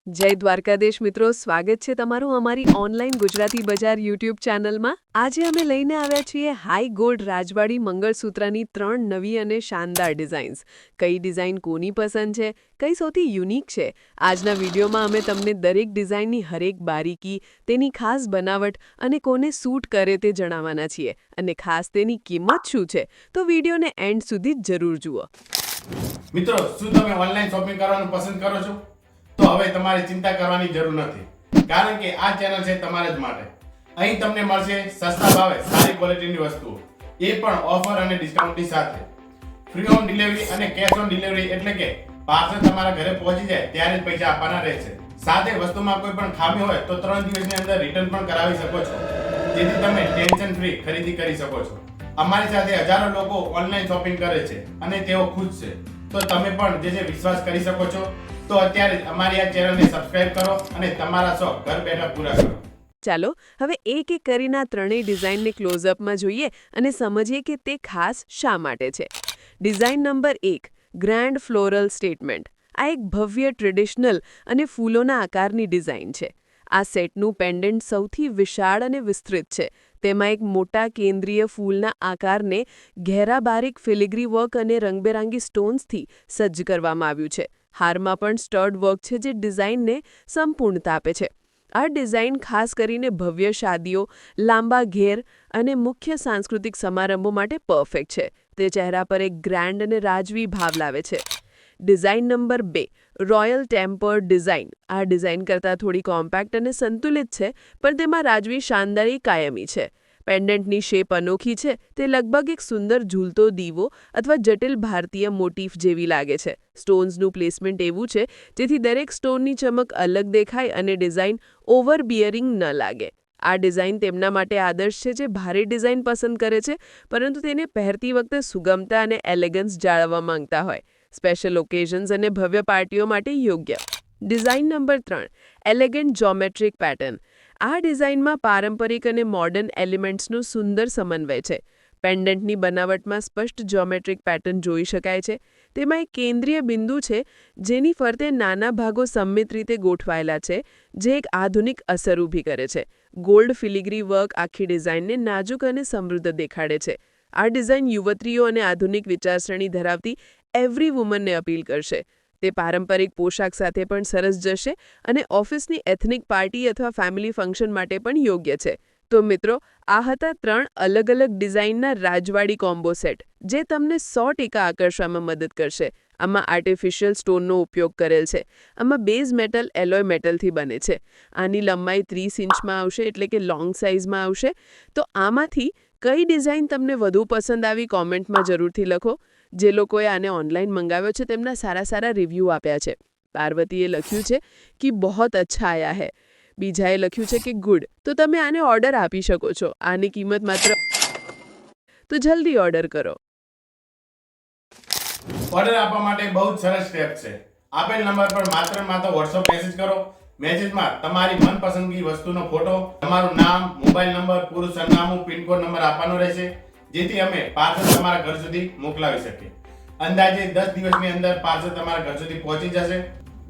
જય દ્વારકાધીશ મિત્રો, સ્વાગત છે તમારું અમારી ઓનલાઈન ગુજરાતી બજાર યુટ્યુબ ચેનલમાં। આજે અમે લઈને આવ્યા છીએ હાઈ ગોલ્ડ રાજવાડી મંગળસૂત્રની 3 નવી અને શાનદાર ડિઝાઇન્સ। કઈ ડિઝાઇન કોની પસંદ છે, કઈ સૌથી યુનિક છે, આજના વિડીયોમાં અમે તમને દરેક ડિઝાઇનની હરેક બારીકી, તેની ખાસ બનાવટ અને કોને સૂટ કરે તે જણાવવાના છીએ અને ખાસ તેની કિંમત શું છે, તો વિડીયોને એન્ડ સુધી જરૂર જુઓ। મિત્રો, શું તમે ઓનલાઈન શોપિંગ કરવાનું પસંદ કરો છો? તો હવે તમારે ચિંતા કરવાની જરૂર નથી, કારણ કે આ ચેનલ છે તમારા જ માટે। અહીં તમને મળશે સસ્તા ભાવે સારી ક્વોલિટીની વસ્તુઓ, એ પણ ઓફર અને ડિસ્કાઉન્ટની સાથે। ફ્રી હોમ ડિલિવરી અને કેશ ઓન ડિલિવરી, એટલે કે પાર્સલ તમારા ઘરે પહોંચી જાય ત્યારે જ પૈસા આપવાના રહેશે। સાથે વસ્તુમાં કોઈ પણ ખામી હોય તો 3 દિવસની અંદર રિટર્ન પણ કરાવી શકો છો, જેથી તમે ટેન્શન ફ્રી ખરીદી કરી શકો છો। અમારી સાથે હજારો લોકો ઓનલાઈન શોપિંગ કરે છે અને તેઓ ખુશ છે, તો તમે પણ જે વિશ્વાસ કરી શકો છો। તો અત્યારે જ અમારી આ ચેનલને સબસ્ક્રાઇબ કરો અને તમારા શોખ ઘર બેઠા પૂરા કરો। ચાલો હવે એક એક કરીને આ ત્રણેય ડિઝાઇનને ક્લોઝઅપમાં જોઈએ અને સમજીએ કે તે ખાસ શા માટે છે। Design number 1, grand floral statement. આ એક ભવ્ય ટ્રેડિશનલ અને ફૂલોના આકારની ડિઝાઇન છે। આ સેટનું પેન્ડન્ટ સૌથી વિશાળ અને વિસ્તૃત છે। તેમાં એક મોટા કેન્દ્રીય ફૂલના આકારને ઘેરા બારીક ફિલિગ્રી વર્ક અને રંગબેરંગી સ્ટોન્સથી સજ્જ કરવામાં આવ્યું છે। હારમાં પણ સ્ટડ વર્ક છે, જે ડિઝાઇનને સંપૂર્ણતા આપે છે। આ ડિઝાઇન ખાસ કરીને ભવ્ય શાદીઓ, લાંબા ઘેર અને મુખ્ય સાંસ્કૃતિક સમારંભો માટે પરફેક્ટ છે। તે ચહેરા પર એક ગ્રેન્ડ અને રાજવી ભાવ લાવે છે। Design number 2, royal tempered design. આ ડિઝાઇન કરતાં થોડી કોમ્પેક્ટ અને સંતુલિત છે, પણ તેમાં રાજવી શાનદારી કાયમી છે। પેન્ડન્ટની શેપ અનોખી છે, તે લગભગ એક સુંદર ઝૂલતો દીવો અથવા જટિલ ભારતીય મોટિફ જેવી લાગે છે। સ્ટોન્સનું પ્લેસમેન્ટ એવું છે જેથી દરેક સ્ટોનની ચમક અલગ દેખાય અને ડિઝાઇન ઓવરબિયરિંગ ન લાગે। આ ડિઝાઇન તેમના માટે આદર્શ છે જે ભારે ડિઝાઇન પસંદ કરે છે, પરંતુ તેને પહેરતી વખતે સુગમતા અને એલિગન્સ જાળવવા માંગતા હોય। સ્પેશિયલ ઓકેઝન્સ અને ભવ્ય પાર્ટીઓ માટે યોગ્ય। Design number 3, elegant geometric pattern. આ ડિઝાઇનમાં પારંપરિક અને મોડર્ન એલિમેન્ટ્સનું સુંદર સમન્વય છે। પેન્ડન્ટની બનાવટમાં સ્પષ્ટ જ્યોમેટ્રિક પેટર્ન જોઈ શકાય છે। તેમાં એક કેન્દ્રીય બિંદુ છે, જેની ફરતે નાના ભાગો સંમિત રીતે ગોઠવાયેલા છે, જે એક આધુનિક અસર ઊભી કરે છે। ગોલ્ડ ફિલિગ્રી વર્ક આખી ડિઝાઇનને નાજુક અને સમૃદ્ધ દેખાડે છે। આ ડિઝાઇન યુવતીઓ અને આધુનિક વિચારસરણી ધરાવતી એવરી વુમનને અપીલ કરશે। તે પારંપરિક પોશાક સાથે પણ સરસ જશે અને ઓફિસની એથનિક પાર્ટી અથવા ફેમિલી ફંક્શન માટે પણ યોગ્ય છે। તો મિત્રો, આ હતા 3 અલગ અલગ ડિઝાઇનના રાજવાડી કોમ્બો સેટ, જે તમને 100% આકર્ષવામાં મદદ કરશે। આમાં આર્ટિફિશિયલ સ્ટોનનો ઉપયોગ કરેલ છે। આમાં બેઝ મેટલ એલોય મેટલથી બને છે। આની લંબાઈ 30 ઇંચમાં આવશે, એટલે કે લોંગ સાઇઝમાં આવશે। તો આમાંથી કઈ ડિઝાઇન તમને વધુ પસંદ આવી, કોમેન્ટમાં જરૂરથી લખો। જે લોકોએ આને ઓનલાઈન મંગાવ્યો છે તેમના સારા રિવ્યૂ આપ્યા છે। પાર્વતીએ લખ્યું છે કે બહોત અચ્છા આયા હૈ, બીજાએ લખ્યું છે કે ગુડ। તો તમે આને ઓર્ડર આપી શકો છો। આની કિંમત માત્ર, તો જલ્દી ઓર્ડર કરો। ઓર્ડર આપવા માટે બહુ જ સરસ સ્ટેપ છે। આપેલ નંબર પર માત્ર WhatsApp મેસેજ કરો। મેસેજમાં તમારી મનપસંદની વસ્તુનો ફોટો, તમારું નામ, મોબાઈલ નંબર, પૂરું સરનામું, પિનકોડ નંબર આપવાનો રહેશે, જેથી અમે પાર્સલ તમારા ઘર સુધી મોકલાવી શકીએ। અંદાજે 10 દિવસની અંદર પાર્સલ તમારા ઘર સુધી પહોંચી જશે।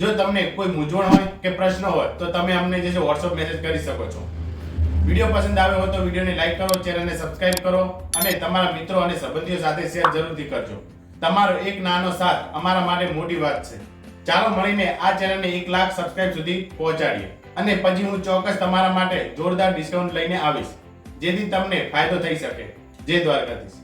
જો તમને કોઈ મૂંઝવણ હોય કે પ્રશ્ન હોય તો તમે અમને જે WhatsApp મેસેજ કરી શકો છો। વિડીયો પસંદ આવ્યો હોય તો વિડીયોને લાઈક કરો, ચેનલને સબસ્ક્રાઇબ કરો અને તમારા મિત્રો અને સંબંધીઓ સાથે શેર જરૂરથી કરજો। તમારો એક નાનો સાથ અમારા માટે મોટી વાત છે। ચાલો મળીને આ ચેનલને 1 લાખ સબસ્ક્રાઇબ સુધી પહોંચાડીએ, અને પછી હું ચોક્કસ તમારા માટે જોરદાર ડિસ્કાઉન્ટ લઈને આવીશ, જેથી તમને ફાયદો થઈ શકે। જય દ્વારકાધીશ।